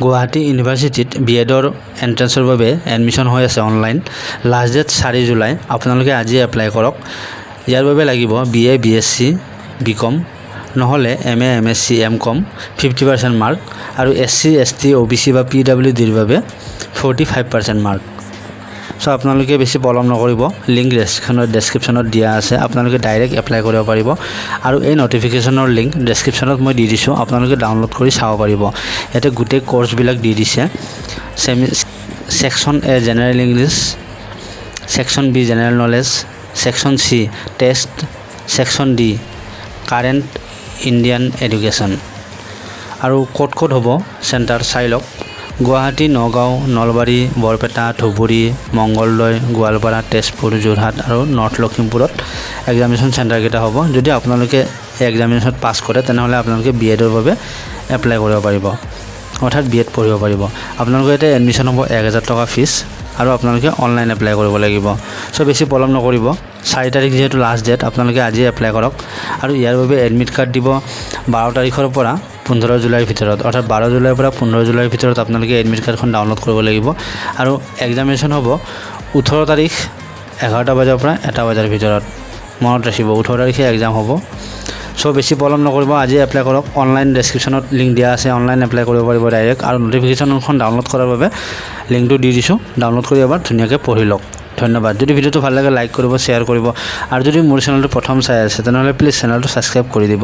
গুৱাহাটী ইউনিভাৰ্চিটিত B.Edৰ এন্ট্ৰেন্সৰ বাবে এডমিশ্যন হৈ আছে অনলাইন। Last date 4 July. আপোনালোকে আজি এপ্লাই কৰক। ইয়াৰ বাবে লাগিব BA BSc BCom নহলে MA MSc MCom 50% মাৰ্ক আৰু SC ST OBC বা PWDৰ বাবে 45% মাৰ্ক। সো আপোনালোকে বেছি পলম নকৰিব। লিংক ডেসক্ৰিপচনত দিয়া আছে। আপোনালোকে ডাইৰেক্ট এপ্লাই কৰিব পাৰিব আৰু এই নটিফিকেশনৰ লিংক ডেসক্ৰিপচনত মই দি দিছো। আপোনালোকে ডাউনলোড কৰি চাব পাৰিব। এতে গোটেই কোৰ্স বিলাক দি দিছে। Section A general English, section B general knowledge, section C test, section D current Indian education. আৰু কোড হ'ব সেন্টাৰ চাইলক গুৱাহাটী, নগাঁও, নলবাৰী, বৰপেটা, ধুবুৰী, মংগলদৈ, গোৱালপাৰা, তেজপুৰ, যোৰহাট আৰু নৰ্থ লখিমপুৰত এক্সামিনেশ্যন চেণ্টাৰ কেইটা হ'ব। যদি আপোনালোকে এক্সামিনেশ্যনত পাছ কৰে তেনেহলে আপোনালোকে B.Edৰ বাবে এপ্লাই কৰিব পাৰিব, অৰ্থাৎ B.Ed পঢ়িব পাৰিব। আপোনালোকৰ এটা এডমিশ্যন হ'ব 1000 টকা ফিজ আৰু আপোনালোকে অনলাইন এপ্লাই কৰিব লাগিব। সো বেছি পলম নকৰিব। 4 তাৰিখ যেহেতু লাষ্ট ডেট, আপোনালোকে আজি এপ্লাই কৰক আৰু ইয়াৰ বাবে এডমিট কাৰ্ড দিব 12 তাৰিখৰ পৰা 15 জুলাইৰ ভিতৰত, অৰ্থাৎ 12 জুলাইৰ পৰা 15 জুলাইৰ ভিতৰত আপোনালোকে এডমিট কাৰ্ডখন ডাউনলোড কৰিব লাগিব। আৰু এক্সামিনেশ্যন হ'ব 18 তাৰিখ 11টা বজাৰ পৰা 1টা বজাৰ ভিতৰত। মনত ৰাখিব 18 তাৰিখে এক্সাম হ'ব। সো বেছি পলম নকৰিব, আজি এপ্লাই কৰক। অনলাইন ডেসক্ৰিপচনত লিংক দিয়া আছে, অনলাইন এপ্লাই কৰিব পাৰিব ডাইৰেক্ট। আৰু নটিফিকেশনখন ডাউনলোড কৰাৰ বাবে লিংকটো দি দিছোঁ। ডাউনলোড কৰি এবাৰ ধুনীয়াকৈ পঢ়ি লওক। ধন্যবাদ। যদি ভিডিওটো ভাল লাগে লাইক কৰিব, শ্বেয়াৰ কৰিব আৰু যদি মোৰ চেনেলটো প্ৰথম চাই আছে তেনেহলে প্লিজ চেনেলটো সাবস্ক্ৰাইব কৰি দিব।